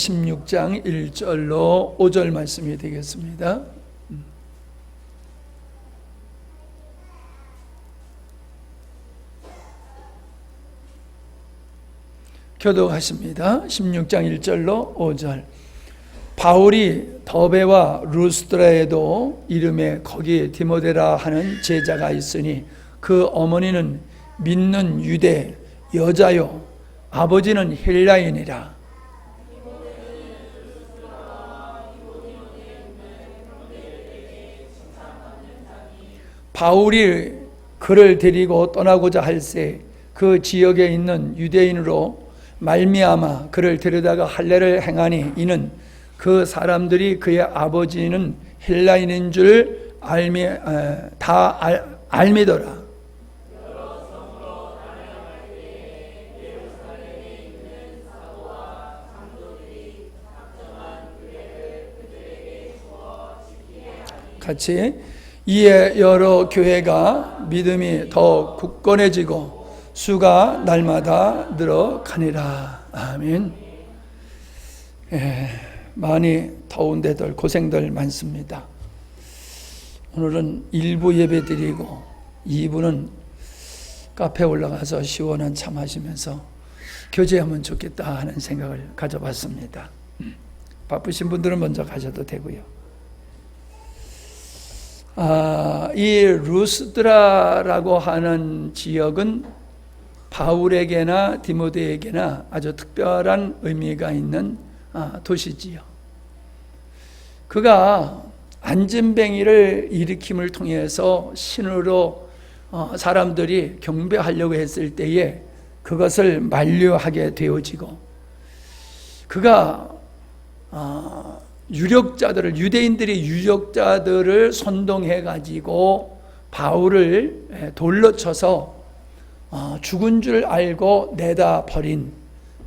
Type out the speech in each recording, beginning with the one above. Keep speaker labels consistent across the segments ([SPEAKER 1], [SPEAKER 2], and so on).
[SPEAKER 1] 16장 1절로 5절 말씀이 되겠습니다. 교독하십니다. 16장 1절로 5절. 바울이 더베와 루스드라에도 이름에 거기 디모데라 하는 제자가 있으니 그 어머니는 믿는 유대 여자요 아버지는 헬라인이라. 바울이 그를 데리고 떠나고자 할새 그 지역에 있는 유대인으로 말미암아 그를 데려다가 할례를 행하니 이는 그 사람들이 그의 아버지는 헬라인인 줄 알미더라. 같이 이에 여러 교회가 믿음이 더 굳건해지고 수가 날마다 늘어가니라. 아멘. 많이 더운데들 고생들 많습니다. 오늘은 1부 예배 드리고 2부는 카페에 올라가서 시원한 차 마시면서 교제하면 좋겠다 하는 생각을 가져봤습니다. 바쁘신 분들은 먼저 가셔도 되고요. 이 루스드라라고 하는 지역은 바울에게나 디모데에게나 아주 특별한 의미가 있는 도시지요. 그가 안진뱅이를 일으킴을 통해서 신으로 사람들이 경배하려고 했을 때에 그것을 만류하게 되어지고, 그가 유대인들이 유력자들을 선동해 가지고 바울을 돌로 쳐서 죽은 줄 알고 내다 버린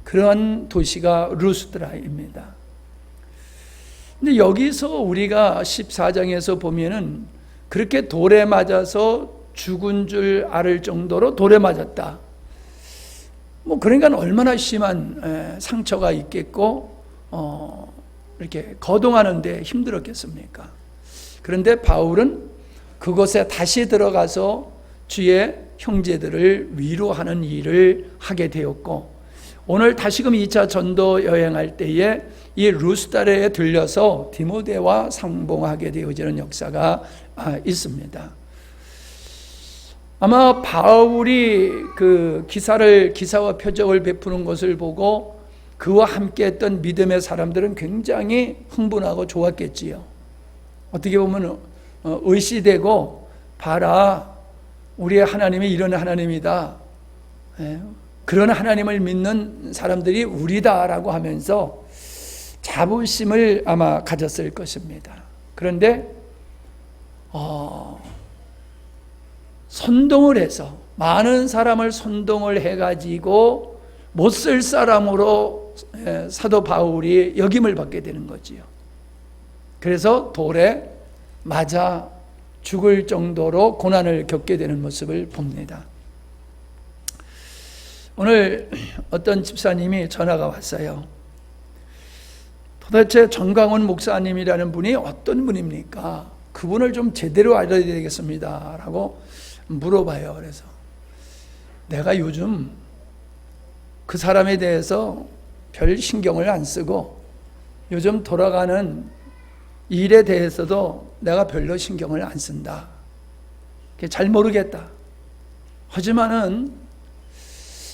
[SPEAKER 1] 그런 도시가 루스드라입니다. 근데 여기서 우리가 14장에서 보면은 그렇게 돌에 맞아서 죽은 줄 알 정도로 돌에 맞았다. 그러니까 얼마나 심한 상처가 있겠고 이렇게 거동하는데 힘들었겠습니까? 그런데 바울은 그곳에 다시 들어가서 주의 형제들을 위로하는 일을 하게 되었고, 오늘 다시금 2차 전도 여행할 때에 이 루스드라에 들려서 디모데와 상봉하게 되어지는 역사가 있습니다. 아마 바울이 그 기사와 표적을 베푸는 것을 보고 그와 함께 했던 믿음의 사람들은 굉장히 흥분하고 좋았겠지요. 어떻게 보면 의시되고, 봐라, 우리의 하나님이 이런 하나님이다, 그런 하나님을 믿는 사람들이 우리다라고 하면서 자부심을 아마 가졌을 것입니다. 그런데 선동을 해서 많은 사람을 선동을 해가지고 못 쓸 사람으로 사도 바울이 역임을 받게 되는 거지요. 그래서 돌에 맞아 죽을 정도로 고난을 겪게 되는 모습을 봅니다. 오늘 어떤 집사님이 전화가 왔어요. 도대체 정강훈 목사님이라는 분이 어떤 분입니까? 그분을 좀 제대로 알아야 되겠습니다 라고 물어봐요. 그래서 내가 요즘 그 사람에 대해서 별 신경을 안 쓰고 요즘 돌아가는 일에 대해서도 내가 별로 신경을 안 쓴다. 잘 모르겠다. 하지만은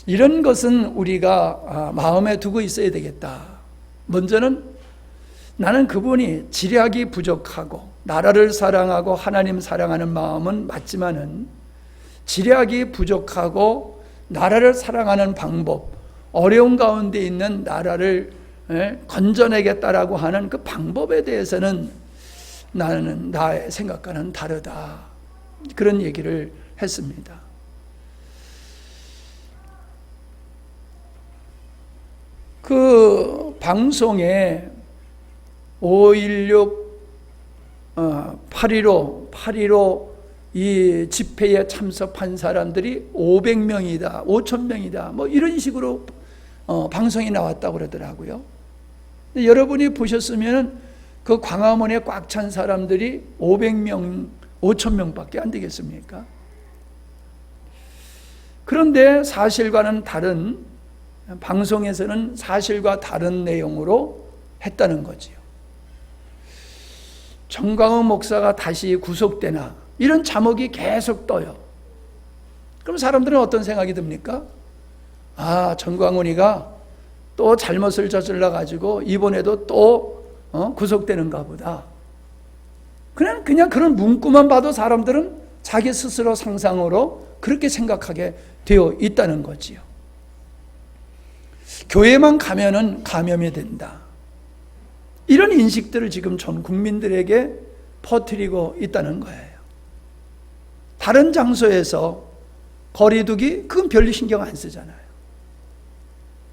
[SPEAKER 1] 이런 것은 우리가 마음에 두고 있어야 되겠다. 먼저는 나는 그분이 지략이 부족하고 나라를 사랑하고 하나님 사랑하는 마음은 맞지만은 지략이 부족하고 나라를 사랑하는 방법, 어려운 가운데 있는 나라를 건져내겠다라고 하는 그 방법에 대해서는 나는 나의 생각과는 다르다. 그런 얘기를 했습니다. 그 방송에 5.16 8.15 이 집회에 참석한 사람들이 500명이다, 5,000명이다, 이런 식으로 방송이 나왔다고 그러더라고요. 근데 여러분이 보셨으면 그 광화문에 꽉 찬 사람들이 500명, 5,000명밖에 안 되겠습니까? 그런데 사실과는 다른, 방송에서는 사실과 다른 내용으로 했다는 거지요. 정광훈 목사가 다시 구속되나, 이런 자막이 계속 떠요. 그럼 사람들은 어떤 생각이 듭니까? 아, 정광훈이가 또 잘못을 저질러 가지고 이번에도 또 구속되는가 보다. 그냥 그런 문구만 봐도 사람들은 자기 스스로 상상으로 그렇게 생각하게 되어 있다는 거지요. 교회만 가면은 감염이 된다. 이런 인식들을 지금 전 국민들에게 퍼뜨리고 있다는 거예요. 다른 장소에서 거리두기, 그건 별로 신경 안 쓰잖아요.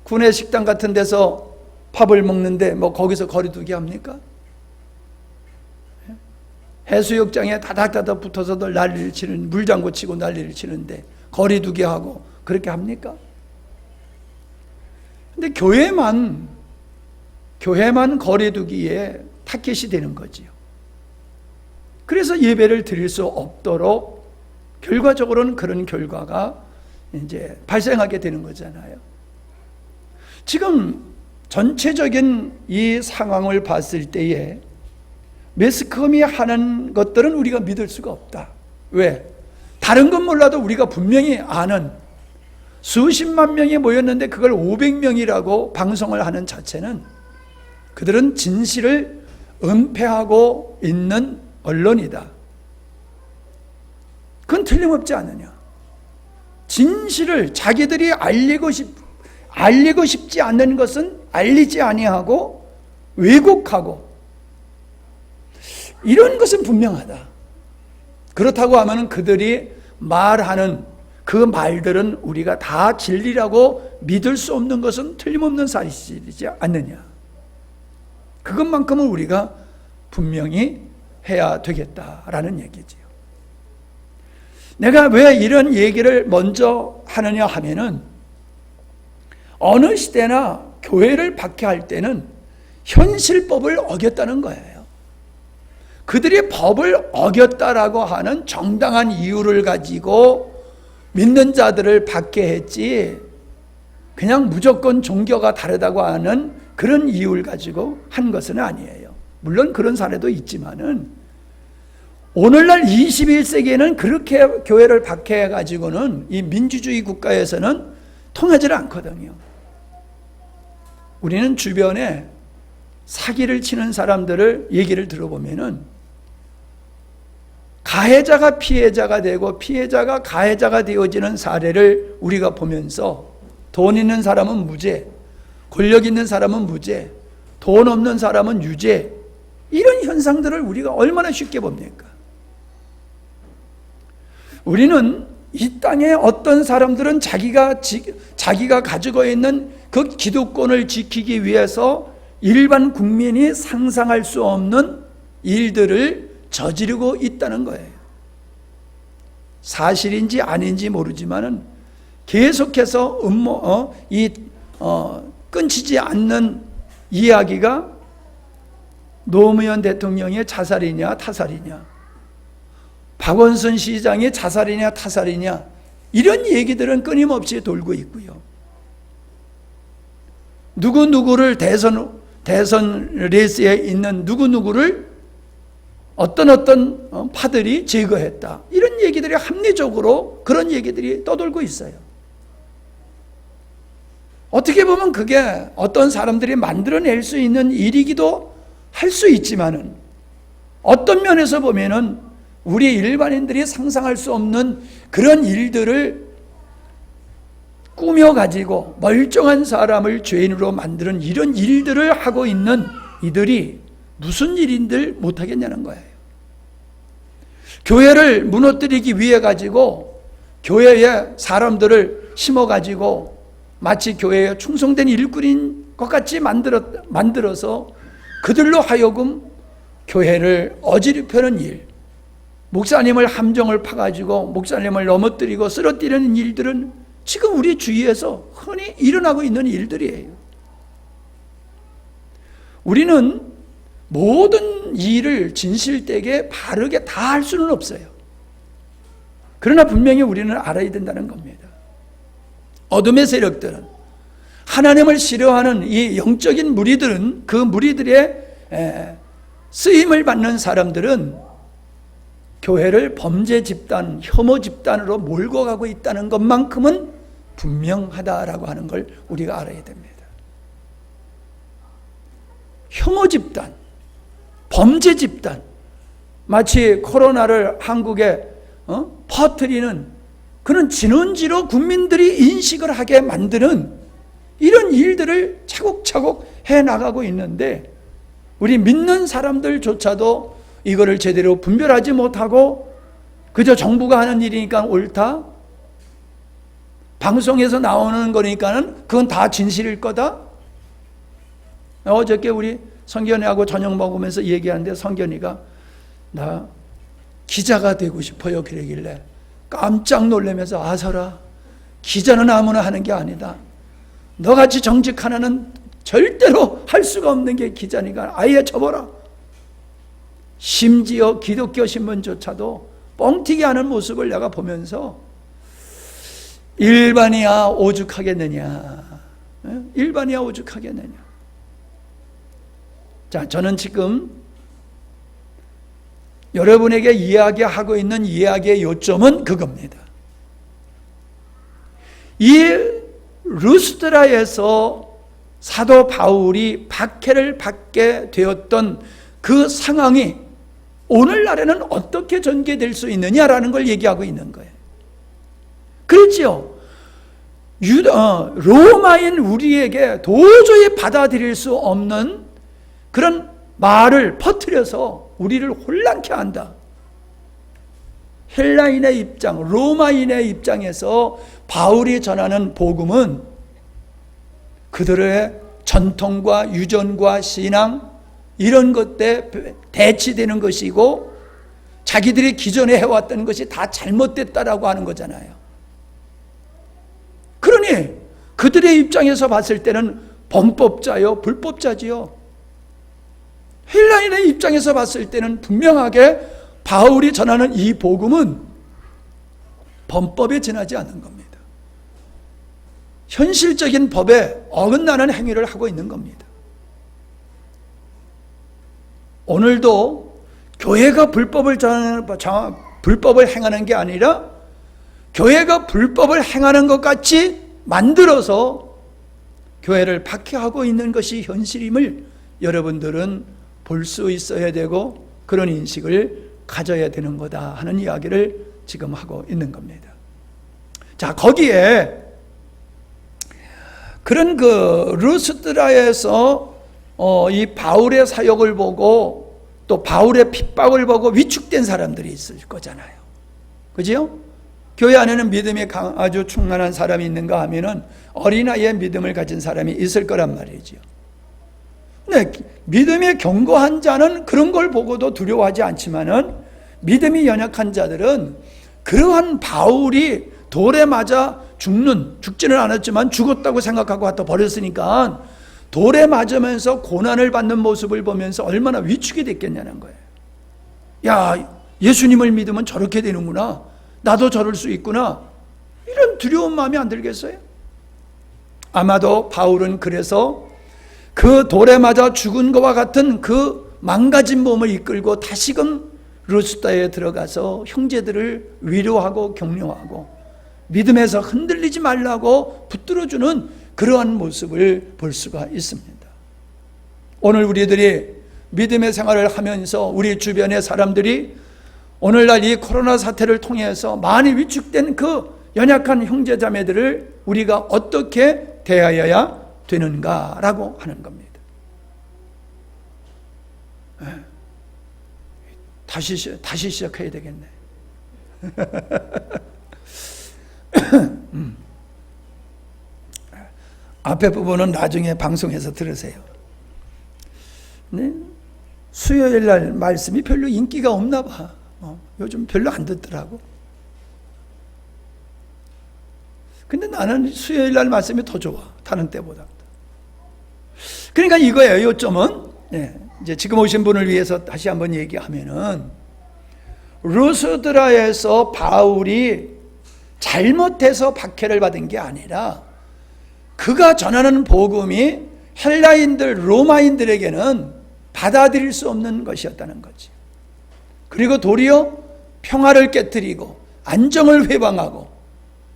[SPEAKER 1] 구내 식당 같은 데서 밥을 먹는데 뭐 거기서 거리두기 합니까? 해수욕장에 다닥다닥 붙어서도 난리를 치는, 물장구 치고 난리를 치는데 거리두기 하고 그렇게 합니까? 근데 교회만 거리두기에 타켓이 되는 거지요. 그래서 예배를 드릴 수 없도록 결과적으로는 그런 결과가 이제 발생하게 되는 거잖아요. 지금 전체적인 이 상황을 봤을 때에 매스컴이 하는 것들은 우리가 믿을 수가 없다. 왜? 다른 건 몰라도 우리가 분명히 아는, 수십만 명이 모였는데 그걸 500명이라고 방송을 하는 자체는 그들은 진실을 은폐하고 있는 언론이다. 그건 틀림없지 않느냐. 진실을 자기들이 알리고 싶지 않는 것은 알리지 아니하고 왜곡하고, 이런 것은 분명하다. 그렇다고 하면 그들이 말하는 그 말들은 우리가 다 진리라고 믿을 수 없는 것은 틀림없는 사실이지 않느냐. 그것만큼은 우리가 분명히 해야 되겠다라는 얘기지요. 내가 왜 이런 얘기를 먼저 하느냐 하면은, 어느 시대나 교회를 박해할 때는 현실법을 어겼다는 거예요. 그들이 법을 어겼다라고 하는 정당한 이유를 가지고 믿는 자들을 박해했지, 그냥 무조건 종교가 다르다고 하는 그런 이유를 가지고 한 것은 아니에요. 물론 그런 사례도 있지만은, 오늘날 21세기에는 그렇게 교회를 박해해가지고는 이 민주주의 국가에서는 통하지 않거든요. 우리는 주변에 사기를 치는 사람들을 얘기를 들어보면은 가해자가 피해자가 되고 피해자가 가해자가 되어지는 사례를 우리가 보면서, 돈 있는 사람은 무죄, 권력 있는 사람은 무죄, 돈 없는 사람은 유죄, 이런 현상들을 우리가 얼마나 쉽게 봅니까? 우리는 이 땅에 어떤 사람들은 자기가 가지고 있는 그 기득권을 지키기 위해서 일반 국민이 상상할 수 없는 일들을 저지르고 있다는 거예요. 사실인지 아닌지 모르지만은 계속해서 끊치지 않는 이야기가 노무현 대통령의 자살이냐 타살이냐, 박원순 시장의 자살이냐 타살이냐, 이런 얘기들은 끊임없이 돌고 있고요. 누구누구를 대선 레이스에 있는 누구누구를 어떤 파들이 제거했다, 이런 얘기들이 합리적으로 그런 얘기들이 떠돌고 있어요. 어떻게 보면 그게 어떤 사람들이 만들어낼 수 있는 일이기도 할 수 있지만은, 어떤 면에서 보면은 우리 일반인들이 상상할 수 없는 그런 일들을 꾸며가지고 멀쩡한 사람을 죄인으로 만드는 이런 일들을 하고 있는 이들이 무슨 일인들 못하겠냐는 거예요. 교회를 무너뜨리기 위해 가지고 교회에 사람들을 심어가지고 마치 교회에 충성된 일꾼인 것 같이 만들어서 그들로 하여금 교회를 어지럽히는 일, 목사님을 함정을 파가지고 목사님을 넘어뜨리고 쓰러뜨리는 일들은 지금 우리 주위에서 흔히 일어나고 있는 일들이에요. 우리는 모든 일을 진실되게 바르게 다 할 수는 없어요. 그러나 분명히 우리는 알아야 된다는 겁니다. 어둠의 세력들은, 하나님을 싫어하는 이 영적인 무리들은, 그 무리들의 쓰임을 받는 사람들은 교회를 범죄 집단, 혐오 집단으로 몰고 가고 있다는 것만큼은 분명하다라고 하는 걸 우리가 알아야 됩니다. 혐오 집단, 범죄 집단, 마치 코로나를 한국에 퍼뜨리는 그런 진원지로 국민들이 인식을 하게 만드는 이런 일들을 차곡차곡 해나가고 있는데, 우리 믿는 사람들조차도 이거를 제대로 분별하지 못하고 그저 정부가 하는 일이니까 옳다, 방송에서 나오는 거니까는 그건 다 진실일 거다. 어저께 우리 성견이하고 저녁 먹으면서 얘기하는데, 성견이가 나 기자가 되고 싶어요 그러길래 깜짝 놀라면서, 아서라, 기자는 아무나 하는 게 아니다. 너같이 정직 하나는 절대로 할 수가 없는 게 기자니까 아예 접어라. 심지어 기독교 신문조차도 뻥튀기 하는 모습을 내가 보면서 일반이야 오죽하겠느냐, 일반이야 오죽하겠느냐. 자, 저는 지금 여러분에게 이야기하고 있는 이야기의 요점은 그겁니다. 이 루스드라에서 사도 바울이 박해를 받게 되었던 그 상황이 오늘날에는 어떻게 전개될 수 있느냐라는 걸 얘기하고 있는 거예요. 그렇지요. 로마인 우리에게 도저히 받아들일 수 없는 그런 말을 퍼뜨려서 우리를 혼란케 한다. 헬라인의 입장, 로마인의 입장에서 바울이 전하는 복음은 그들의 전통과 유전과 신앙 이런 것에 대치되는 것이고, 자기들이 기존에 해왔던 것이 다 잘못됐다라고 하는 거잖아요. 그러니 그들의 입장에서 봤을 때는 범법자요, 불법자지요. 헬라인의 입장에서 봤을 때는 분명하게 바울이 전하는 이 복음은 범법에 지나지 않는 겁니다. 현실적인 법에 어긋나는 행위를 하고 있는 겁니다. 오늘도 교회가 불법을 행하는 게 아니라 교회가 불법을 행하는 것 같이 만들어서 교회를 박해하고 있는 것이 현실임을 여러분들은 볼 수 있어야 되고, 그런 인식을 가져야 되는 거다 하는 이야기를 지금 하고 있는 겁니다. 자, 거기에 그런 그 루스드라에서 이 바울의 사역을 보고 또 바울의 핍박을 보고 위축된 사람들이 있을 거잖아요. 그죠? 교회 안에는 믿음이 아주 충만한 사람이 있는가 하면은 어린아이의 믿음을 가진 사람이 있을 거란 말이죠. 네, 믿음이 견고한 자는 그런 걸 보고도 두려워하지 않지만은, 믿음이 연약한 자들은 그러한 바울이 돌에 맞아 죽지는 않았지만 죽었다고 생각하고 갖다 버렸으니까 돌에 맞으면서 고난을 받는 모습을 보면서 얼마나 위축이 됐겠냐는 거예요. 야, 예수님을 믿으면 저렇게 되는구나, 나도 저럴 수 있구나, 이런 두려운 마음이 안 들겠어요? 아마도 바울은 그래서 그 돌에 맞아 죽은 것과 같은 그 망가진 몸을 이끌고 다시금 루스드라에 들어가서 형제들을 위로하고 격려하고 믿음에서 흔들리지 말라고 붙들어주는 그러한 모습을 볼 수가 있습니다. 오늘 우리들이 믿음의 생활을 하면서 우리 주변의 사람들이 오늘날 이 코로나 사태를 통해서 많이 위축된 그 연약한 형제자매들을 우리가 어떻게 대하여야 되는가라고 하는 겁니다. 다시 시작해야 되겠네. 앞에 부분은 나중에 방송에서 들으세요. 네? 수요일 날 말씀이 별로 인기가 없나 봐. 요즘 별로 안 듣더라고. 근데 나는 수요일 날 말씀이 더 좋아, 다른 때보다. 그러니까 이거예요. 요점은 이제 지금 오신 분을 위해서 다시 한번 얘기하면은, 루스드라에서 바울이 잘못해서 박해를 받은 게 아니라 그가 전하는 복음이 헬라인들, 로마인들에게는 받아들일 수 없는 것이었다는 거지. 그리고 도리어 평화를 깨뜨리고 안정을 회방하고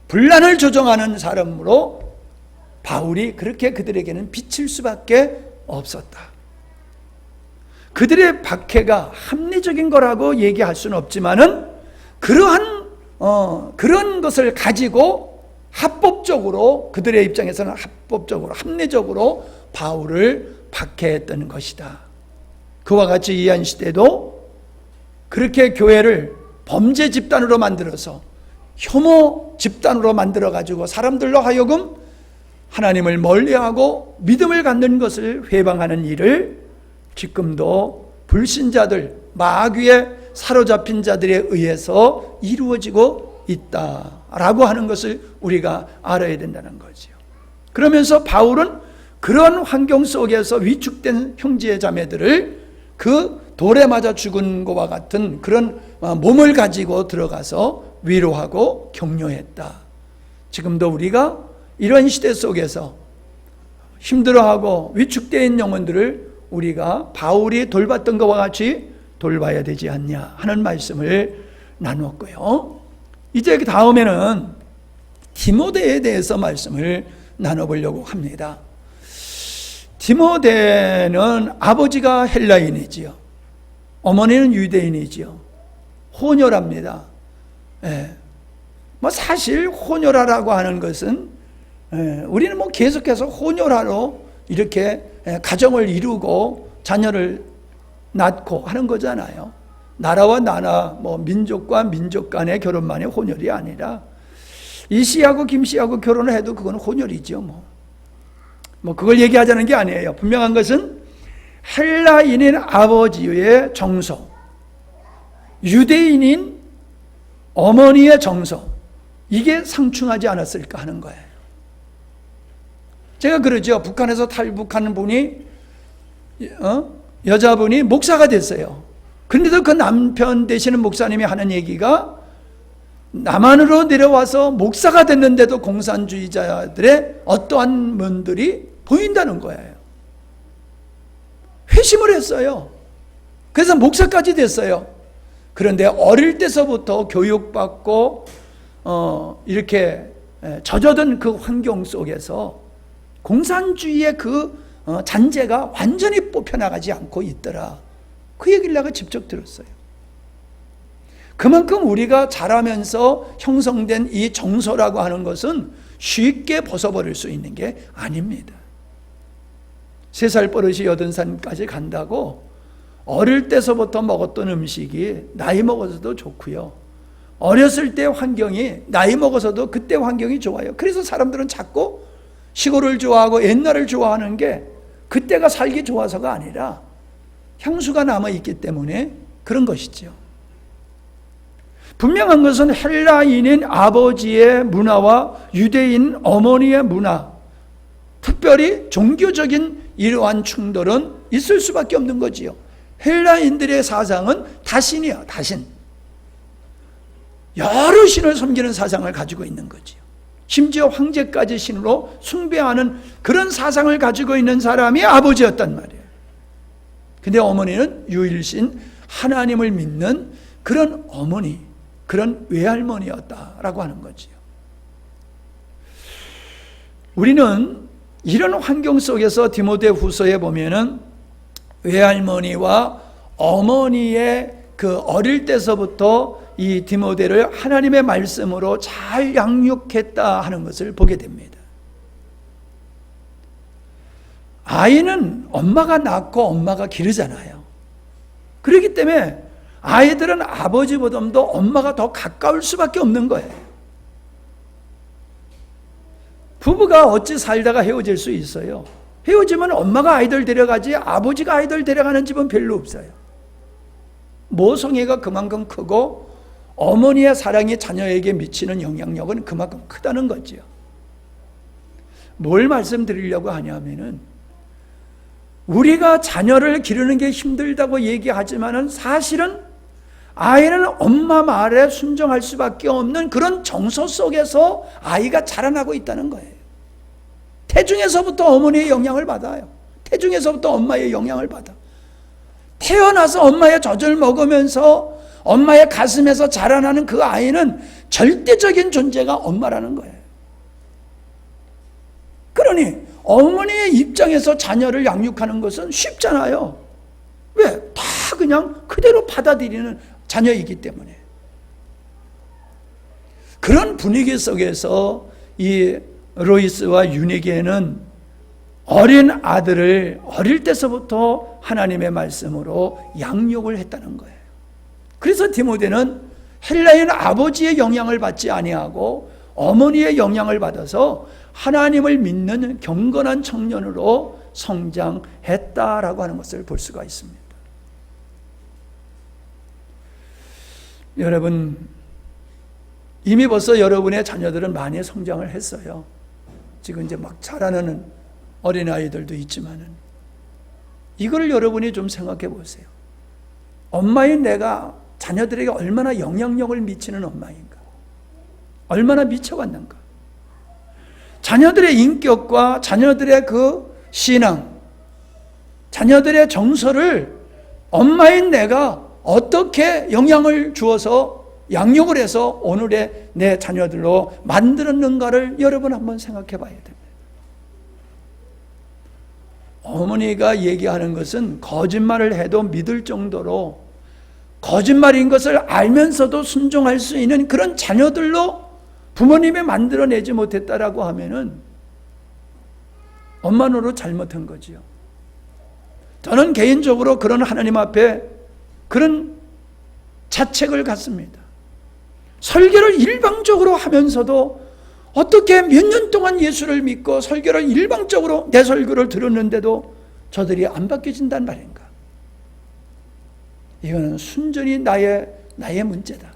[SPEAKER 1] 분란을 조정하는 사람으로 바울이 그렇게 그들에게는 비칠 수밖에 없었다. 그들의 박해가 합리적인 거라고 얘기할 수는 없지만은 그런 것을 가지고 합법적으로, 그들의 입장에서는 합법적으로, 합리적으로 바울을 박해했던 것이다. 그와 같이 이한 시대도 그렇게 교회를 범죄 집단으로 만들어서 혐오 집단으로 만들어 가지고 사람들로 하여금 하나님을 멀리하고 믿음을 갖는 것을 회방하는 일을 지금도 불신자들, 마귀에 사로잡힌 자들에 의해서 이루어지고 있다라고 하는 것을 우리가 알아야 된다는 거죠. 그러면서 바울은 그런 환경 속에서 위축된 형제 자매들을 그 돌에 맞아 죽은 것과 같은 그런 몸을 가지고 들어가서 위로하고 격려했다. 지금도 우리가 이런 시대 속에서 힘들어하고 위축되어 있는 영혼들을 우리가 바울이 돌봤던 것과 같이 돌봐야 되지 않냐 하는 말씀을 나누었고요. 이제 그 다음에는 디모데에 대해서 말씀을 나눠보려고 합니다. 디모데는 아버지가 헬라인이지요. 어머니는 유대인이지요. 혼혈합니다. 사실 혼혈하라고 하는 것은 우리는 계속해서 혼혈하러 이렇게 가정을 이루고 자녀를 낳고 하는 거잖아요. 나라와 나라, 민족과 민족 간의 결혼만이 혼혈이 아니라 이씨하고 김씨하고 결혼을 해도 그건 혼혈이죠. 그걸 얘기하자는 게 아니에요. 분명한 것은 헬라인인 아버지의 정서, 유대인인 어머니의 정서, 이게 상충하지 않았을까 하는 거예요. 제가 그러죠. 북한에서 탈북하는 분이 여자분이 목사가 됐어요. 그런데도 그 남편 되시는 목사님이 하는 얘기가 남한으로 내려와서 목사가 됐는데도 공산주의자들의 어떠한 면들이 보인다는 거예요. 회심을 했어요. 그래서 목사까지 됐어요. 그런데 어릴 때서부터 교육받고 이렇게 젖어든 그 환경 속에서 공산주의의 그 잔재가 완전히 뽑혀나가지 않고 있더라. 그 얘기를 내가 직접 들었어요. 그만큼 우리가 자라면서 형성된 이 정서라고 하는 것은 쉽게 벗어버릴 수 있는 게 아닙니다. 3살 버릇이 80살까지 간다고 어릴 때서부터 먹었던 음식이 나이 먹어서도 좋고요. 어렸을 때 환경이 나이 먹어서도 그때 환경이 좋아요. 그래서 사람들은 자꾸 시골을 좋아하고 옛날을 좋아하는 게 그때가 살기 좋아서가 아니라 향수가 남아있기 때문에 그런 것이죠. 분명한 것은 헬라인인 아버지의 문화와 유대인 어머니의 문화, 특별히 종교적인 이러한 충돌은 있을 수밖에 없는 거지요. 헬라인들의 사상은 다신이야, 다신. 여러 신을 섬기는 사상을 가지고 있는 거지요. 심지어 황제까지 신으로 숭배하는 그런 사상을 가지고 있는 사람이 아버지였단 말이에요. 근데 어머니는 유일신 하나님을 믿는 그런 어머니, 그런 외할머니였다라고 하는 거지요. 우리는 이런 환경 속에서 디모데 후서에 보면은 외할머니와 어머니의 그 어릴 때서부터 이 디모데를 하나님의 말씀으로 잘 양육했다 하는 것을 보게 됩니다. 아이는 엄마가 낳고 엄마가 기르잖아요. 그렇기 때문에 아이들은 아버지보다도 엄마가 더 가까울 수밖에 없는 거예요. 부부가 어찌 살다가 헤어질 수 있어요? 헤어지면 엄마가 아이들 데려가지 아버지가 아이들 데려가는 집은 별로 없어요. 모성애가 그만큼 크고 어머니의 사랑이 자녀에게 미치는 영향력은 그만큼 크다는 거죠. 뭘 말씀드리려고 하냐면은 우리가 자녀를 기르는 게 힘들다고 얘기하지만은 사실은 아이는 엄마 말에 순종할 수밖에 없는 그런 정서 속에서 아이가 자라나고 있다는 거예요. 태중에서부터 어머니의 영향을 받아요. 태중에서부터 엄마의 영향을 받아. 태어나서 엄마의 젖을 먹으면서 엄마의 가슴에서 자라나는 그 아이는 절대적인 존재가 엄마라는 거예요. 그러니 어머니의 입장에서 자녀를 양육하는 것은 쉽잖아요. 왜? 다 그냥 그대로 받아들이는 자녀이기 때문에. 그런 분위기 속에서 이 로이스와 유니게는 어린 아들을 어릴 때서부터 하나님의 말씀으로 양육을 했다는 거예요. 그래서 디모데는 헬라인 아버지의 영향을 받지 아니하고 어머니의 영향을 받아서 하나님을 믿는 경건한 청년으로 성장했다라고 하는 것을 볼 수가 있습니다. 여러분, 이미 벌써 여러분의 자녀들은 많이 성장을 했어요. 지금 이제 막 자라는 어린아이들도 있지만은 이거를 여러분이 좀 생각해 보세요. 엄마인 내가 자녀들에게 얼마나 영향력을 미치는 엄마인가? 얼마나 미쳐갔는가? 자녀들의 인격과 자녀들의 그 신앙, 자녀들의 정서를 엄마인 내가 어떻게 영향을 주어서 양육을 해서 오늘의 내 자녀들로 만들었는가를 여러분 한번 생각해 봐야 됩니다. 어머니가 얘기하는 것은 거짓말을 해도 믿을 정도로 거짓말인 것을 알면서도 순종할 수 있는 그런 자녀들로 부모님이 만들어내지 못했다라고 하면은 엄마 노릇 잘못한 거지요. 저는 개인적으로 그런 하나님 앞에 그런 자책을 갖습니다. 설교를 일방적으로 하면서도 어떻게 몇 년 동안 예수를 믿고 설교를 일방적으로 내 설교를 들었는데도 저들이 안 바뀌어진단 말인가? 이거는 순전히 나의 문제다.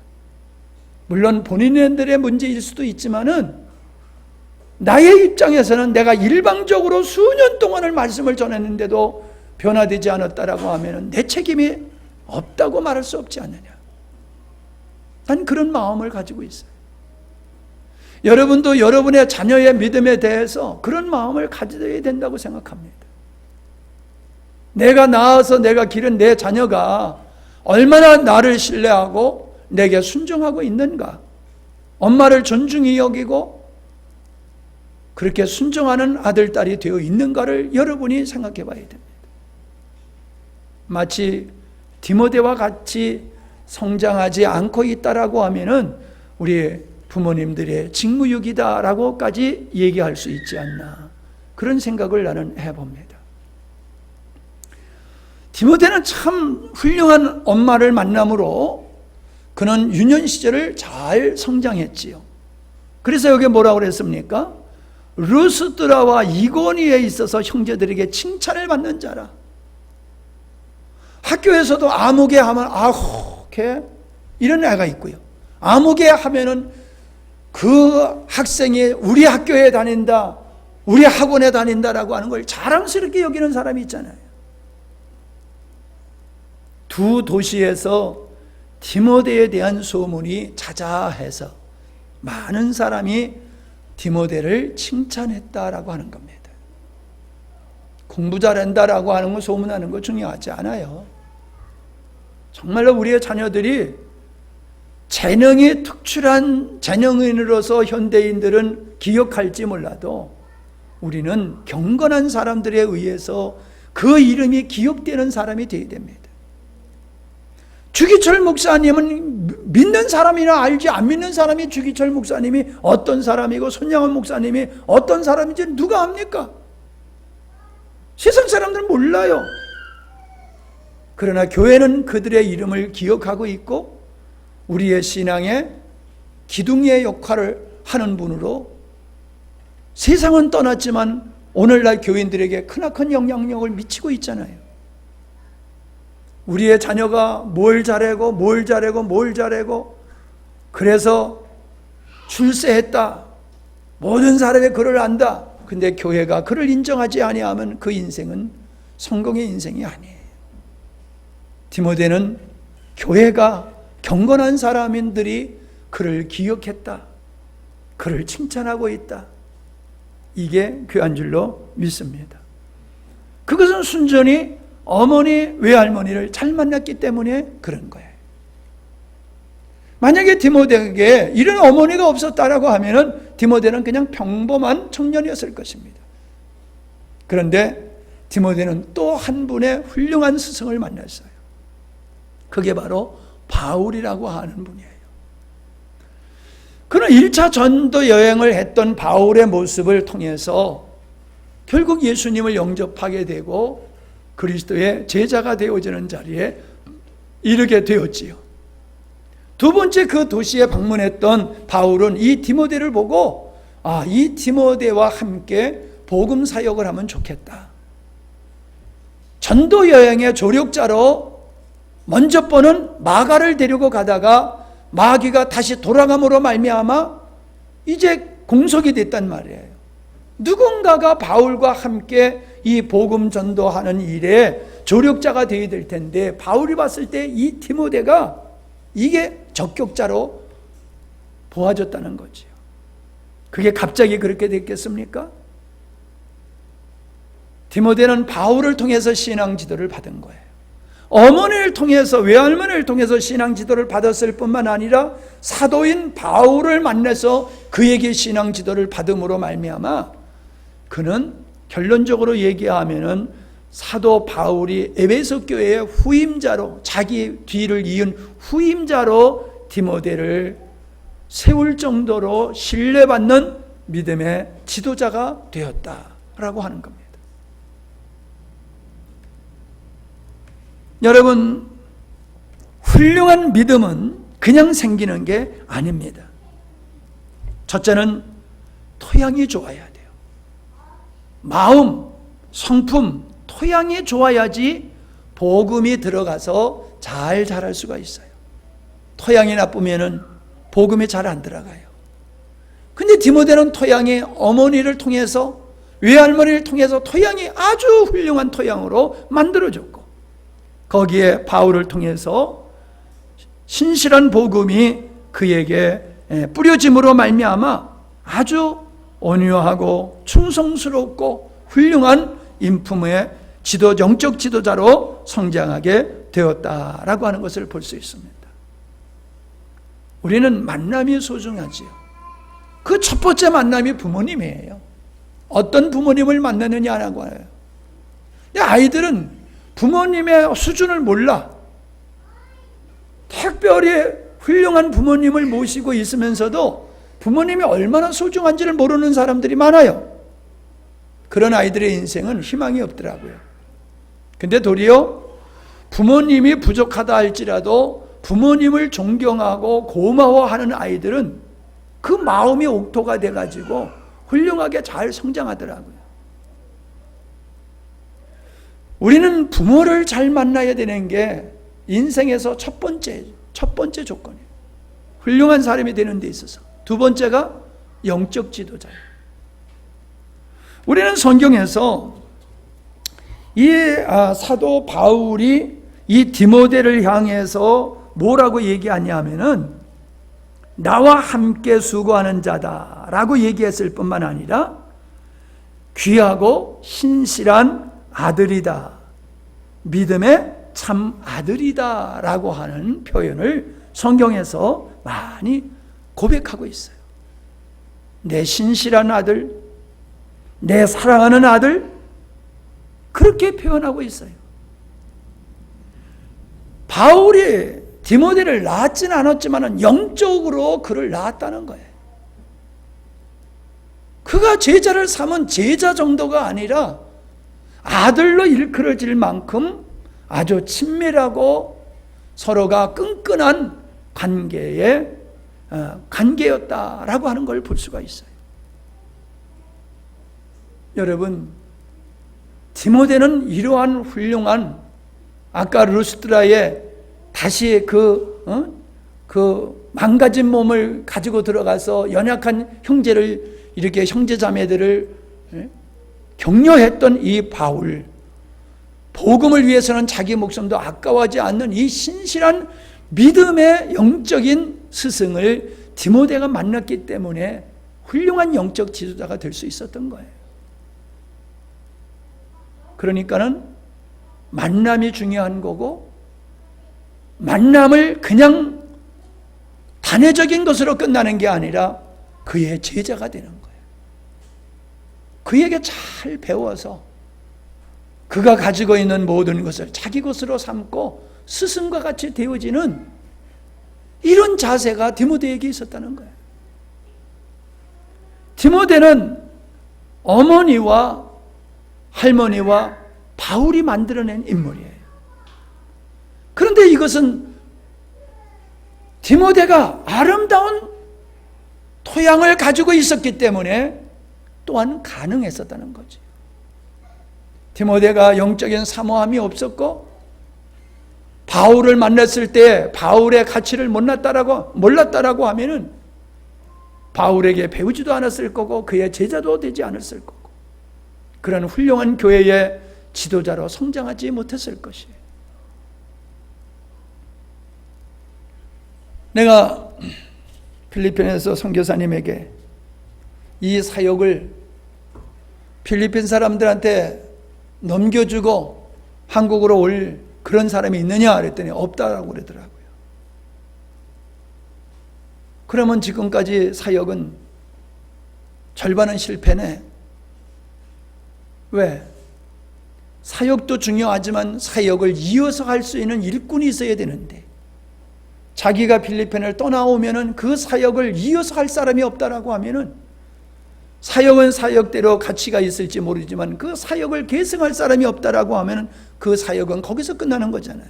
[SPEAKER 1] 물론 본인들의 문제일 수도 있지만은 나의 입장에서는 내가 일방적으로 수년 동안을 말씀을 전했는데도 변화되지 않았다라고 하면은 내 책임이 없다고 말할 수 없지 않느냐. 난 그런 마음을 가지고 있어요. 여러분도 여러분의 자녀의 믿음에 대해서 그런 마음을 가져야 된다고 생각합니다. 내가 낳아서 내가 기른 내 자녀가 얼마나 나를 신뢰하고 내게 순종하고 있는가? 엄마를 존중히 여기고 그렇게 순종하는 아들, 딸이 되어 있는가를 여러분이 생각해 봐야 됩니다. 마치 디모데와 같이 성장하지 않고 있다라고 하면은 우리 부모님들의 직무유기다라고까지 얘기할 수 있지 않나, 그런 생각을 나는 해봅니다. 디모데는 참 훌륭한 엄마를 만남으로 그는 유년 시절을 잘 성장했지요. 그래서 여기 뭐라고 그랬습니까? 루스드라와 이고니에 있어서 형제들에게 칭찬을 받는 자라. 학교에서도 아무개 하면 아우 걔 이런 애가 있고요. 아무개 하면은 그 학생이 우리 학교에 다닌다, 우리 학원에 다닌다라고 하는 걸 자랑스럽게 여기는 사람이 있잖아요. 두 도시에서 디모데에 대한 소문이 자자해서 많은 사람이 디모데를 칭찬했다라고 하는 겁니다. 공부 잘한다라고 하는 거, 소문하는 거 중요하지 않아요. 정말로 우리의 자녀들이 재능이 특출한 재능인으로서 현대인들은 기억할지 몰라도 우리는 경건한 사람들에 의해서 그 이름이 기억되는 사람이 되어야 됩니다. 주기철 목사님은 믿는 사람이나 알지 안 믿는 사람이 주기철 목사님이 어떤 사람이고 손양원 목사님이 어떤 사람인지 누가 압니까? 세상 사람들은 몰라요. 그러나 교회는 그들의 이름을 기억하고 있고 우리의 신앙의 기둥의 역할을 하는 분으로 세상은 떠났지만 오늘날 교인들에게 크나큰 영향력을 미치고 있잖아요. 우리의 자녀가 뭘 잘하고 그래서 출세했다, 모든 사람이 그를 안다. 근데 교회가 그를 인정하지 아니하면 그 인생은 성공의 인생이 아니에요. 디모데는 교회가 경건한 사람들이 그를 기억했다, 그를 칭찬하고 있다, 이게 귀한 줄로 믿습니다. 그것은 순전히 어머니, 외할머니를 잘 만났기 때문에 그런 거예요. 만약에 디모데에게 이런 어머니가 없었다라고 하면은 디모데는 그냥 평범한 청년이었을 것입니다. 그런데 디모데는 또 한 분의 훌륭한 스승을 만났어요. 그게 바로 바울이라고 하는 분이에요. 그는 1차 전도 여행을 했던 바울의 모습을 통해서 결국 예수님을 영접하게 되고 그리스도의 제자가 되어지는 자리에 이르게 되었지요. 두 번째 그 도시에 방문했던 바울은 이 디모데를 보고 이 디모데와 함께 복음 사역을 하면 좋겠다. 전도 여행의 조력자로 먼저 번은 마가를 데리고 가다가 마귀가 다시 돌아감으로 말미암아 이제 공석이 됐단 말이에요. 누군가가 바울과 함께 이 복음 전도하는 일에 조력자가 되어야 될 텐데 바울이 봤을 때 이 디모데가 이게 적격자로 보아졌다는 거죠. 그게 갑자기 그렇게 됐겠습니까? 디모데는 바울을 통해서 신앙 지도를 받은 거예요. 어머니를 통해서, 외할머니를 통해서 신앙 지도를 받았을 뿐만 아니라 사도인 바울을 만나서 그에게 신앙 지도를 받음으로 말미암아 그는 결론적으로 얘기하면은 사도 바울이 에베소 교회의 후임자로, 자기 뒤를 이은 후임자로 디모데를 세울 정도로 신뢰받는 믿음의 지도자가 되었다라고 하는 겁니다. 여러분, 훌륭한 믿음은 그냥 생기는 게 아닙니다. 첫째는 토양이 좋아야 돼요. 마음, 성품, 토양이 좋아야지 복음이 들어가서 잘 자랄 수가 있어요. 토양이 나쁘면은 복음이 잘 안 들어가요. 근데 디모데는 토양이 어머니를 통해서, 외할머니를 통해서 토양이 아주 훌륭한 토양으로 만들어졌고, 거기에 바울을 통해서 신실한 복음이 그에게 뿌려짐으로 말미암아 아주 온유하고 충성스럽고 훌륭한 인품의 영적 지도자로 성장하게 되었다라고 하는 것을 볼 수 있습니다. 우리는 만남이 소중하지요. 그 첫 번째 만남이 부모님이에요. 어떤 부모님을 만나느냐라고 해요. 아이들은 부모님의 수준을 몰라. 특별히 훌륭한 부모님을 모시고 있으면서도 부모님이 얼마나 소중한지를 모르는 사람들이 많아요. 그런 아이들의 인생은 희망이 없더라고요. 근데 도리어 부모님이 부족하다 할지라도 부모님을 존경하고 고마워하는 아이들은 그 마음이 옥토가 돼가지고 훌륭하게 잘 성장하더라고요. 우리는 부모를 잘 만나야 되는 게 인생에서 첫 번째 조건이에요. 훌륭한 사람이 되는 데 있어서. 두 번째가 영적 지도자예요. 우리는 성경에서 이 사도 바울이 이 디모데를 향해서 뭐라고 얘기하냐면은 나와 함께 수고하는 자다라고 얘기했을 뿐만 아니라 귀하고 신실한 아들이다, 믿음의 참 아들이다 라고 하는 표현을 성경에서 많이 고백하고 있어요. 내 신실한 아들, 내 사랑하는 아들, 그렇게 표현하고 있어요. 바울이 디모데를 낳았지는 않았지만 영적으로 그를 낳았다는 거예요. 그가 제자를 삼은 제자 정도가 아니라 아들로 일컬어질 만큼 아주 친밀하고 서로가 끈끈한 관계였다라고 하는 걸 볼 수가 있어요. 여러분, 디모데는 이러한 훌륭한, 아까 루스드라에 다시 그 망가진 몸을 가지고 들어가서 연약한 형제를, 이렇게 형제자매들을 격려했던 이 바울, 복음을 위해서는 자기 목숨도 아까워하지 않는 이 신실한 믿음의 영적인 스승을 디모데가 만났기 때문에 훌륭한 영적 지도자가 될 수 있었던 거예요. 그러니까는 만남이 중요한 거고, 만남을 그냥 단회적인 것으로 끝나는 게 아니라 그의 제자가 되는 거예요. 그에게 잘 배워서 그가 가지고 있는 모든 것을 자기 것으로 삼고 스승과 같이 되어지는 이런 자세가 디모데에게 있었다는 거예요. 디모데는 어머니와 할머니와 바울이 만들어낸 인물이에요. 그런데 이것은 디모데가 아름다운 토양을 가지고 있었기 때문에 또한 가능했었다는 거죠. 디모데가 영적인 사모함이 없었고 바울을 만났을 때 바울의 가치를 몰랐다라고 하면은 바울에게 배우지도 않았을 거고 그의 제자도 되지 않았을 거고 그런 훌륭한 교회의 지도자로 성장하지 못했을 것이에요. 내가 필리핀에서 선교사님에게 이 사역을 필리핀 사람들한테 넘겨주고 한국으로 올 그런 사람이 있느냐 그랬더니 없다라고 그러더라고요. 그러면 지금까지 사역은 절반은 실패네. 왜? 사역도 중요하지만 사역을 이어서 할 수 있는 일꾼이 있어야 되는데 자기가 필리핀을 떠나오면은 그 사역을 이어서 할 사람이 없다라고 하면은 사역은 사역대로 가치가 있을지 모르지만 그 사역을 계승할 사람이 없다라고 하면은 그 사역은 거기서 끝나는 거잖아요.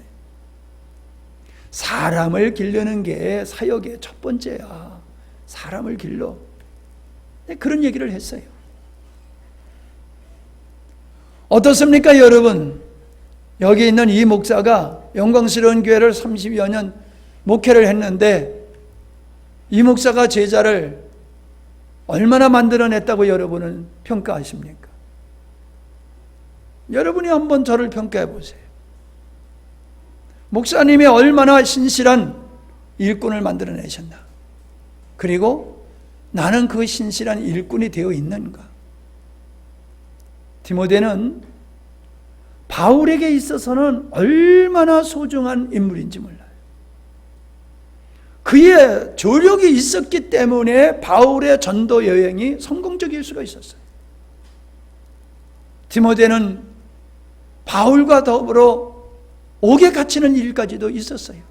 [SPEAKER 1] 사람을 기르는 게 사역의 첫 번째야. 사람을 길러. 그런 얘기를 했어요. 어떻습니까, 여러분? 여기 있는 이 목사가 영광스러운 교회를 30여 년 목회를 했는데 이 목사가 제자를 얼마나 만들어냈다고 여러분은 평가하십니까? 여러분이 한번 저를 평가해 보세요. 목사님이 얼마나 신실한 일꾼을 만들어내셨나? 그리고 나는 그 신실한 일꾼이 되어 있는가? 디모데는 바울에게 있어서는 얼마나 소중한 인물인지 몰라요. 그의 조력이 있었기 때문에 바울의 전도 여행이 성공적일 수가 있었어요. 디모데는 바울과 더불어 옥에 갇히는 일까지도 있었어요.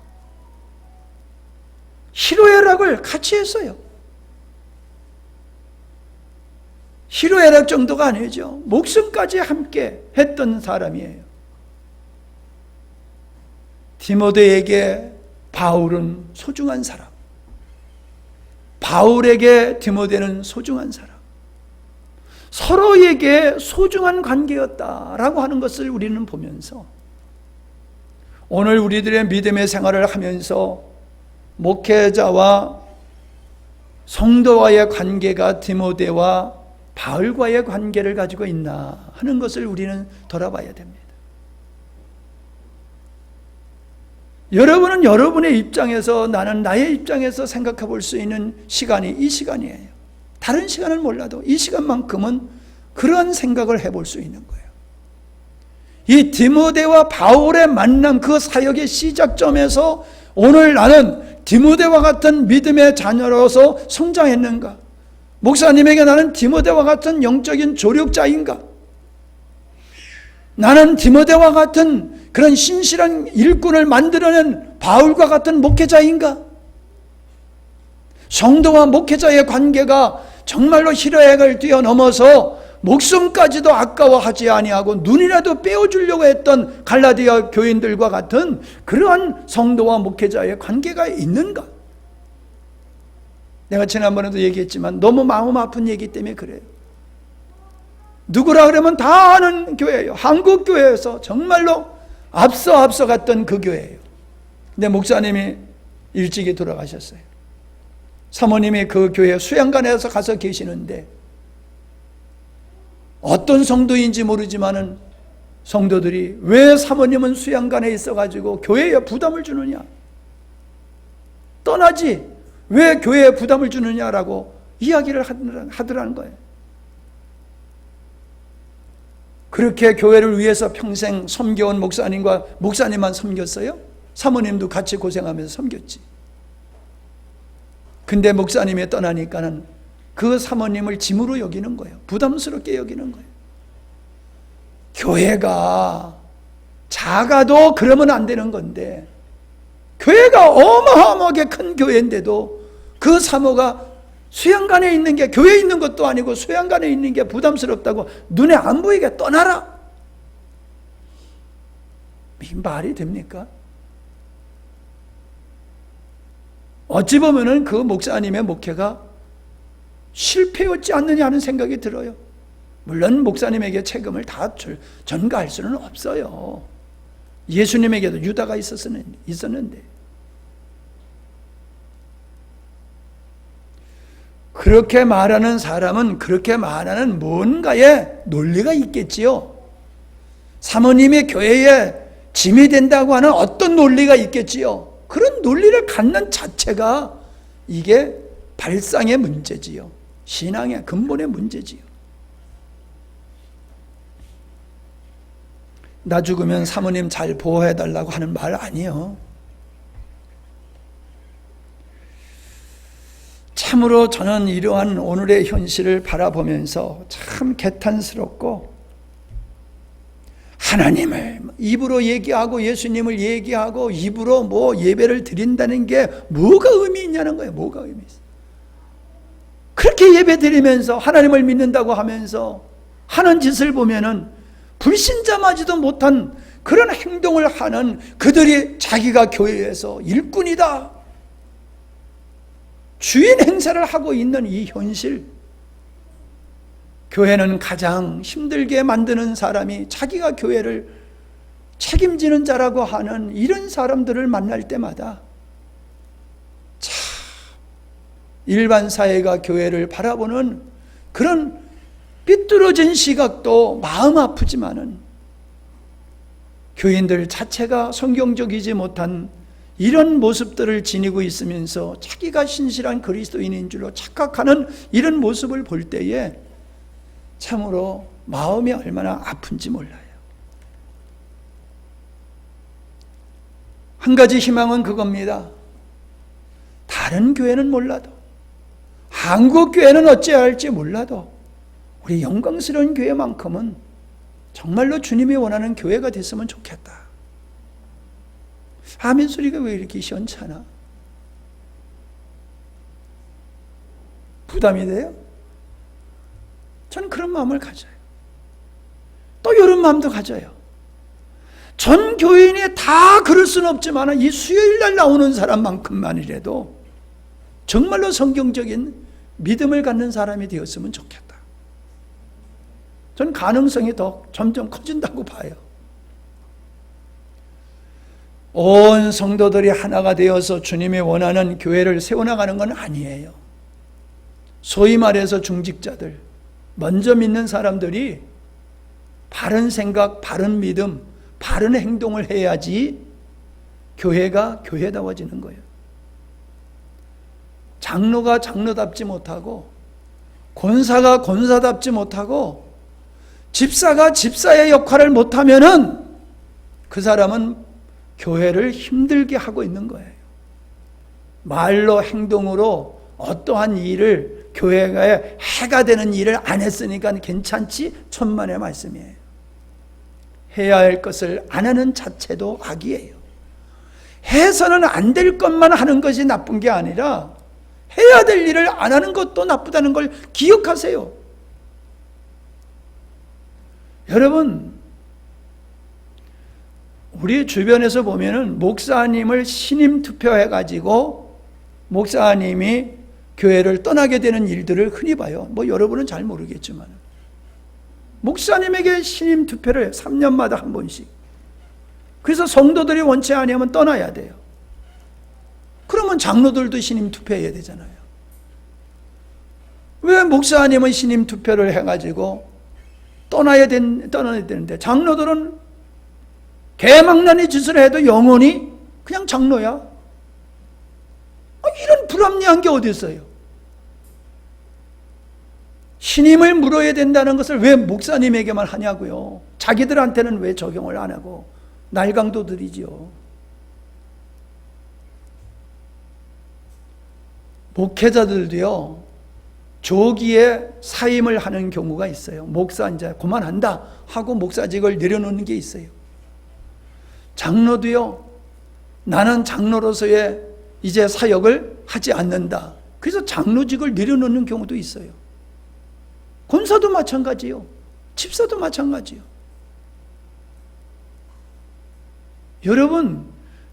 [SPEAKER 1] 희로애락을 같이 했어요. 희로애락 정도가 아니죠. 목숨까지 함께 했던 사람이에요. 디모데에게 바울은 소중한 사람, 바울에게 디모데는 소중한 사람, 서로에게 소중한 관계였다라고 하는 것을 우리는 보면서 오늘 우리들의 믿음의 생활을 하면서 목회자와 성도와의 관계가 디모데와 바울과의 관계를 가지고 있나 하는 것을 우리는 돌아봐야 됩니다. 여러분은 여러분의 입장에서, 나는 나의 입장에서 생각해 볼 수 있는 시간이 이 시간이에요. 다른 시간은 몰라도 이 시간만큼은 그런 생각을 해볼 수 있는 거예요. 이 디모데와 바울의 만남, 그 사역의 시작점에서 오늘 나는 디모데와 같은 믿음의 자녀로서 성장했는가? 목사님에게 나는 디모데와 같은 영적인 조력자인가? 나는 디모데와 같은 그런 신실한 일꾼을 만들어낸 바울과 같은 목회자인가? 성도와 목회자의 관계가 정말로 희로애락을 뛰어넘어서 목숨까지도 아까워하지 아니하고 눈이라도 빼어주려고 했던 갈라디아 교인들과 같은 그러한 성도와 목회자의 관계가 있는가? 내가 지난번에도 얘기했지만 너무 마음 아픈 얘기 때문에 그래요. 누구라 그러면 다 아는 교회예요. 한국 교회에서 정말로 앞서 갔던 그 교회예요. 근데 목사님이 일찍이 돌아가셨어요. 사모님이 그 교회 수양관에서 가서 계시는데 어떤 성도인지 모르지만은 성도들이 왜 사모님은 수양관에 있어가지고 교회에 부담을 주느냐? 떠나지 왜 교회에 부담을 주느냐라고 이야기를 하더라는 거예요. 그렇게 교회를 위해서 평생 섬겨온 목사님과 목사님만 섬겼어요? 사모님도 같이 고생하면서 섬겼지. 근데 목사님이 떠나니까는 그 사모님을 짐으로 여기는 거예요. 부담스럽게 여기는 거예요. 교회가 작아도 그러면 안 되는 건데, 교회가 어마어마하게 큰 교회인데도 그 사모가 수양관에 있는 게 교회에 있는 것도 아니고 수양관에 있는 게 부담스럽다고 눈에 안 보이게 떠나라. 이 말이 됩니까? 어찌 보면은 그 목사님의 목회가 실패였지 않느냐 하는 생각이 들어요. 물론 목사님에게 책임을 다 전가할 수는 없어요. 예수님에게도 유다가 있었는데. 그렇게 말하는 사람은 그렇게 말하는 뭔가에 논리가 있겠지요. 사모님이 교회에 짐이 된다고 하는 어떤 논리가 있겠지요. 그런 논리를 갖는 자체가 이게 발상의 문제지요. 신앙의 근본의 문제지요. 나 죽으면 사모님 잘 보호해달라고 하는 말 아니에요. 참으로 저는 이러한 오늘의 현실을 바라보면서 참 개탄스럽고, 하나님을 입으로 얘기하고 예수님을 얘기하고 입으로 뭐 예배를 드린다는 게 뭐가 의미 있냐는 거예요. 뭐가 의미 있어요. 그렇게 예배 드리면서 하나님을 믿는다고 하면서 하는 짓을 보면은 불신자마지도 못한 그런 행동을 하는 그들이 자기가 교회에서 일꾼이다, 주인 행세를 하고 있는 이 현실, 교회는 가장 힘들게 만드는 사람이 자기가 교회를 책임지는 자라고 하는 이런 사람들을 만날 때마다 참 일반 사회가 교회를 바라보는 그런 삐뚤어진 시각도 마음 아프지만은 교인들 자체가 성경적이지 못한 이런 모습들을 지니고 있으면서 자기가 신실한 그리스도인인 줄로 착각하는 이런 모습을 볼 때에 참으로 마음이 얼마나 아픈지 몰라요. 한 가지 희망은 그겁니다. 다른 교회는 몰라도, 한국 교회는 어찌할지 몰라도 우리 영광스러운 교회만큼은 정말로 주님이 원하는 교회가 됐으면 좋겠다. 아멘 소리가 왜 이렇게 시원찮아? 부담이 돼요? 저는 그런 마음을 가져요. 또 이런 마음도 가져요. 전 교인이 다 그럴 수는 없지만 이 수요일날 나오는 사람만큼만이라도 정말로 성경적인 믿음을 갖는 사람이 되었으면 좋겠다. 전 가능성이 더 점점 커진다고 봐요. 온 성도들이 하나가 되어서 주님이 원하는 교회를 세워나가는 건 아니에요. 소위 말해서 중직자들, 먼저 믿는 사람들이 바른 생각, 바른 믿음, 바른 행동을 해야지 교회가 교회다워지는 거예요. 장로가 장로답지 못하고, 권사가 권사답지 못하고, 집사가 집사의 역할을 못하면은 그 사람은 교회를 힘들게 하고 있는 거예요. 말로 행동으로 어떠한 일을, 교회에 해가 되는 일을 안 했으니까 괜찮지? 천만의 말씀이에요. 해야 할 것을 안 하는 자체도 악이에요. 해서는 안 될 것만 하는 것이 나쁜 게 아니라 해야 될 일을 안 하는 것도 나쁘다는 걸 기억하세요. 여러분, 우리 주변에서 보면은 목사님을 신임 투표해가지고 목사님이 교회를 떠나게 되는 일들을 흔히 봐요. 뭐 여러분은 잘 모르겠지만 목사님에게 신임 투표를 해요. 3년마다 한 번씩. 그래서 성도들이 원치 않으면 떠나야 돼요. 그러면 장로들도 신임 투표해야 되잖아요. 왜 목사님은 신임 투표를 해가지고 떠나야 되는데 장로들은 개망나니 짓을 해도 영원히 그냥 장로야. 이런 불합리한 게 어디 있어요? 신임을 물어야 된다는 것을 왜 목사님에게만 하냐고요. 자기들한테는 왜 적용을 안 하고 날강도들이지요. 목회자들도요, 조기에 사임을 하는 경우가 있어요. 목사 이제 그만한다 하고 목사직을 내려놓는 게 있어요. 장로도요, 나는 장로로서의 이제 사역을 하지 않는다. 그래서 장로직을 내려놓는 경우도 있어요. 권사도 마찬가지요. 집사도 마찬가지요.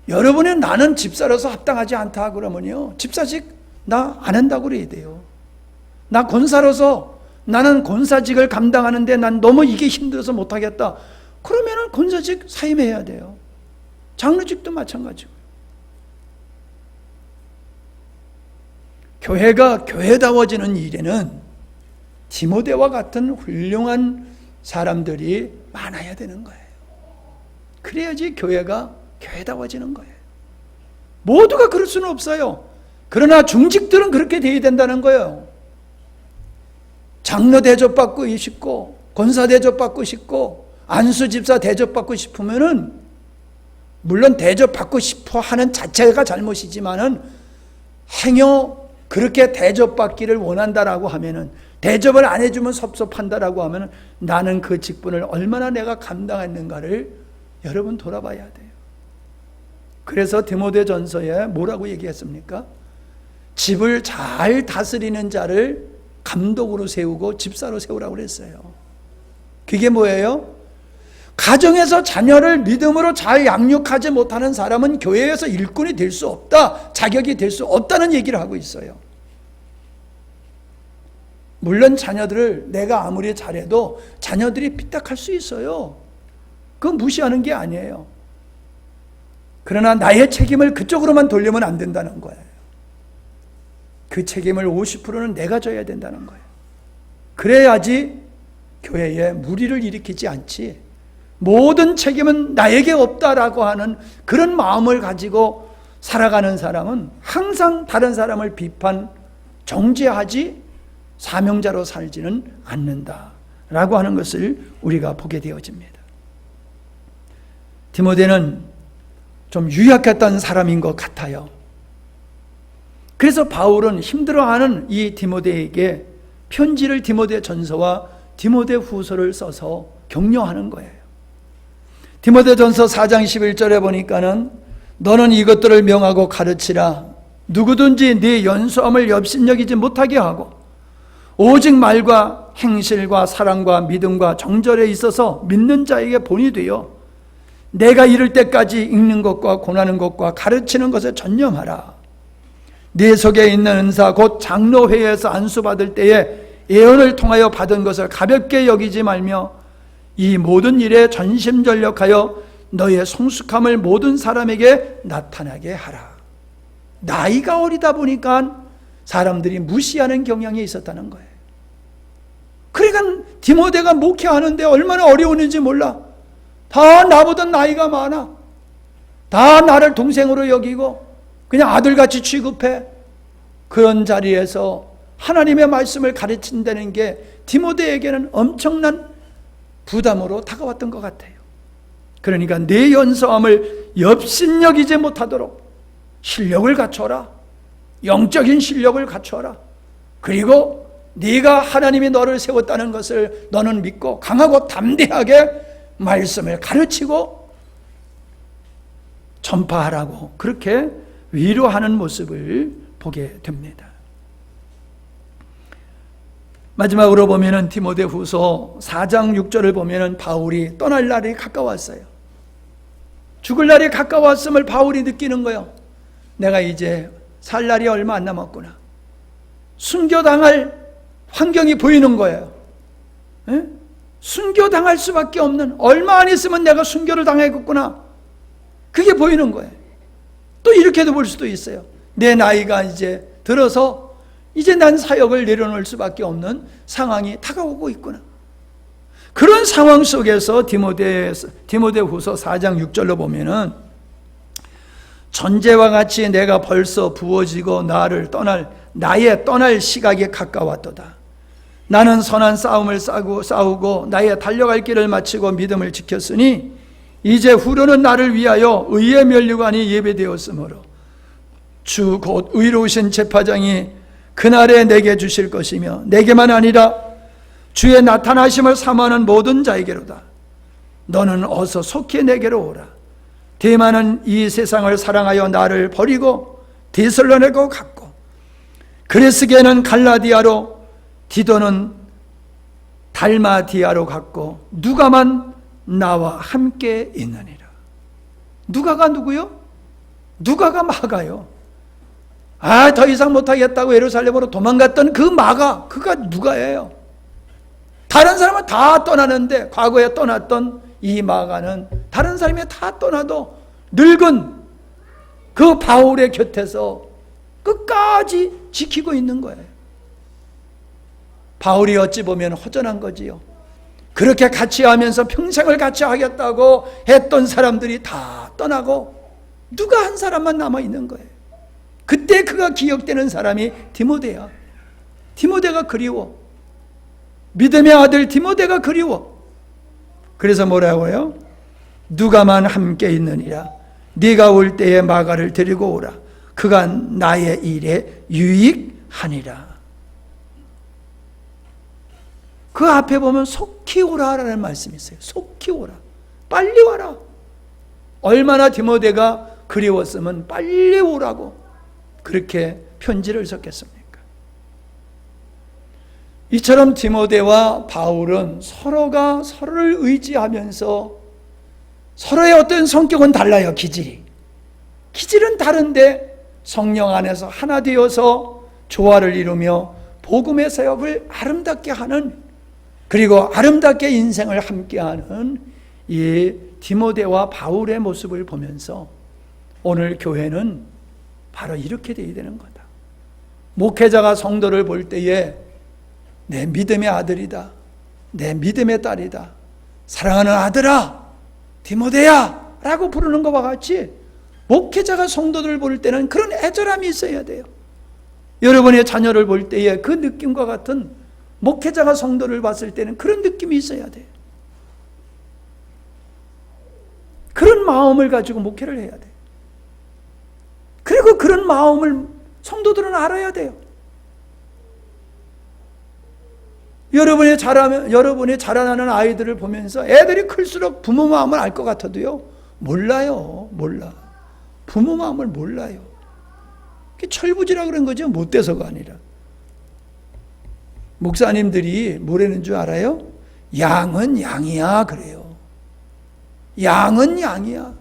[SPEAKER 1] 여러분의 나는 집사로서 합당하지 않다 그러면요, 집사직 나 안 한다고 그래야 돼요. 나 권사로서 나는 권사직을 감당하는데 난 너무 이게 힘들어서 못하겠다. 그러면은 권사직 사임해야 돼요. 장로직도 마찬가지고요. 교회가 교회다워지는 일에는 디모데와 같은 훌륭한 사람들이 많아야 되는 거예요. 그래야지 교회가 교회다워지는 거예요. 모두가 그럴 수는 없어요. 그러나 중직들은 그렇게 돼야 된다는 거예요. 장로 대접받고 싶고 권사 대접받고 싶고 안수 집사 대접받고 싶으면은, 물론 대접받고 싶어 하는 자체가 잘못이지만은 행여 그렇게 대접받기를 원한다라고 하면은, 대접을 안 해주면 섭섭한다라고 하면은 나는 그 직분을 얼마나 내가 감당했는가를 여러분 돌아봐야 돼요. 그래서 디모데전서에 뭐라고 얘기했습니까? 집을 잘 다스리는 자를 감독으로 세우고 집사로 세우라고 그랬어요. 그게 뭐예요? 가정에서 자녀를 믿음으로 잘 양육하지 못하는 사람은 교회에서 일꾼이 될 수 없다, 자격이 될 수 없다는 얘기를 하고 있어요. 물론 자녀들을 내가 아무리 잘해도 자녀들이 삐딱할 수 있어요. 그건 무시하는 게 아니에요. 그러나 나의 책임을 그쪽으로만 돌리면 안 된다는 거예요. 그 책임을 50%는 내가 져야 된다는 거예요. 그래야지 교회에 무리를 일으키지 않지, 모든 책임은 나에게 없다라고 하는 그런 마음을 가지고 살아가는 사람은 항상 다른 사람을 비판, 정죄하지 사명자로 살지는 않는다라고 하는 것을 우리가 보게 되어집니다. 디모데는 좀 유약했던 사람인 것 같아요. 그래서 바울은 힘들어하는 이 디모데에게 편지를 디모데 전서와 디모데 후서를 써서 격려하는 거예요. 디모데 전서 4장 11절에 보니까는 너는 이것들을 명하고 가르치라. 누구든지 네 연수함을 업신여기지 못하게 하고 오직 말과 행실과 사랑과 믿음과 정절에 있어서 믿는 자에게 본이 되어 내가 이를 때까지 읽는 것과 권하는 것과 가르치는 것에 전념하라. 네 속에 있는 은사 곧 장로회에서 안수받을 때에 예언을 통하여 받은 것을 가볍게 여기지 말며 이 모든 일에 전심전력하여 너의 성숙함을 모든 사람에게 나타나게 하라. 나이가 어리다 보니까 사람들이 무시하는 경향이 있었다는 거예요. 그러니까 디모데가 목회하는데 얼마나 어려웠는지 몰라. 다 나보다 나이가 많아. 다 나를 동생으로 여기고 그냥 아들같이 취급해. 그런 자리에서 하나님의 말씀을 가르친다는 게 디모데에게는 엄청난 부담으로 다가왔던 것 같아요. 그러니까 내 연소함을 업신여기지 못하도록 실력을 갖춰라. 영적인 실력을 갖춰라. 그리고 네가 하나님이 너를 세웠다는 것을 너는 믿고 강하고 담대하게 말씀을 가르치고 전파하라고 그렇게 위로하는 모습을 보게 됩니다. 마지막으로 보면은 디모데후서 4장 6절을 보면은 바울이 떠날 날이 가까웠어요. 죽을 날이 가까웠음을 바울이 느끼는 거예요. 내가 이제 살 날이 얼마 안 남았구나. 순교당할 환경이 보이는 거예요. 에? 순교당할 수밖에 없는, 얼마 안 있으면 내가 순교를 당하겠구나. 그게 보이는 거예요. 또 이렇게도 볼 수도 있어요. 내 나이가 이제 들어서 이제 난 사역을 내려놓을 수밖에 없는 상황이 다가오고 있구나. 그런 상황 속에서 디모데후서 4장 6절로 보면은 전제와 같이 내가 벌써 부어지고 나의 떠날 시각이 가까웠도다. 나는 선한 싸움을 싸우고 나의 달려갈 길을 마치고 믿음을 지켰으니 이제 후로는 나를 위하여 의의 면류관이 예배되었으므로 주 곧 의로우신 제파장이 그날에 내게 주실 것이며 내게만 아니라 주의 나타나심을 사모하는 모든 자에게로다. 너는 어서 속히 내게로 오라. 데마는 이 세상을 사랑하여 나를 버리고 데살로니가로 갔고 그레스게는 갈라디아로 디도는 달마디아로 갔고 누가만 나와 함께 있느니라. 누가가 누구요? 누가가 마가요. 더 이상 못하겠다고 예루살렘으로 도망갔던 그 마가, 그가 누가예요. 다른 사람은 다 떠나는데 과거에 떠났던 이 마가는 다른 사람이 다 떠나도 늙은 그 바울의 곁에서 끝까지 지키고 있는 거예요. 바울이 어찌 보면 허전한 거지요. 그렇게 같이 하면서 평생을 같이 하겠다고 했던 사람들이 다 떠나고 누가 한 사람만 남아있는 거예요. 그때 그가 기억되는 사람이 디모데야. 디모데가 그리워. 믿음의 아들 디모데가 그리워. 그래서 뭐라고요? 누가만 함께 있느니라. 네가 올 때에 마가를 데리고 오라. 그가 나의 일에 유익하니라. 그 앞에 보면 속히 오라라는 말씀이 있어요. 속히 오라. 빨리 와라. 얼마나 디모데가 그리웠으면 빨리 오라고 그렇게 편지를 썼겠습니까? 이처럼 디모데와 바울은 서로가 서로를 의지하면서 서로의 어떤 성격은 달라요. 기질은 다른데 성령 안에서 하나 되어서 조화를 이루며 복음의 사역을 아름답게 하는, 그리고 아름답게 인생을 함께하는 이 디모데와 바울의 모습을 보면서 오늘 교회는 바로 이렇게 되어야 되는 거다. 목회자가 성도를 볼 때에 내 믿음의 아들이다, 내 믿음의 딸이다, 사랑하는 아들아, 디모데야 라고 부르는 것과 같이 목회자가 성도들을 볼 때는 그런 애절함이 있어야 돼요. 여러분의 자녀를 볼 때에 그 느낌과 같은, 목회자가 성도를 봤을 때는 그런 느낌이 있어야 돼요. 그런 마음을 가지고 목회를 해야 돼요. 그리고 그런 마음을 성도들은 알아야 돼요. 여러분이 자라나는 아이들을 보면서 애들이 클수록 부모 마음을 알 것 같아도요, 몰라요. 부모 마음을 몰라요. 그게 철부지라 그런 거죠. 못돼서가 아니라. 목사님들이 뭐라는 줄 알아요? 양은 양이야 그래요. 양은 양이야.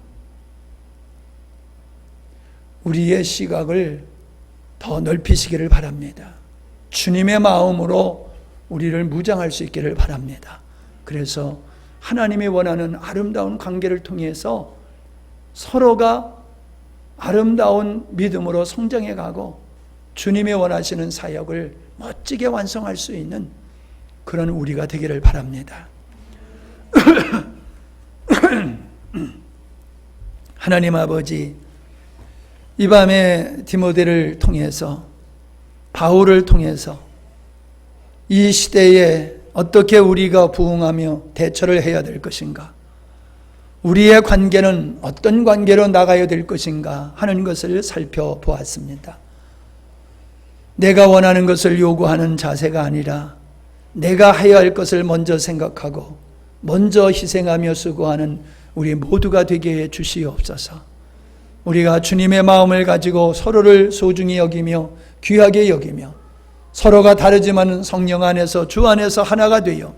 [SPEAKER 1] 우리의 시각을 더 넓히시기를 바랍니다. 주님의 마음으로 우리를 무장할 수 있기를 바랍니다. 그래서 하나님이 원하는 아름다운 관계를 통해서 서로가 아름다운 믿음으로 성장해 가고 주님이 원하시는 사역을 멋지게 완성할 수 있는 그런 우리가 되기를 바랍니다. 하나님 아버지, 이 밤에 디모데를 통해서, 바울을 통해서 이 시대에 어떻게 우리가 부응하며 대처를 해야 될 것인가, 우리의 관계는 어떤 관계로 나가야 될 것인가 하는 것을 살펴보았습니다. 내가 원하는 것을 요구하는 자세가 아니라 내가 해야 할 것을 먼저 생각하고 먼저 희생하며 수고하는 우리 모두가 되게 해 주시옵소서. 우리가 주님의 마음을 가지고 서로를 소중히 여기며 귀하게 여기며 서로가 다르지만 성령 안에서, 주 안에서 하나가 되어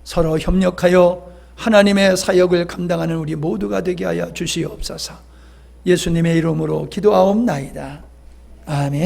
[SPEAKER 1] 서로 협력하여 하나님의 사역을 감당하는 우리 모두가 되게 하여 주시옵소서. 예수님의 이름으로 기도하옵나이다. 아멘.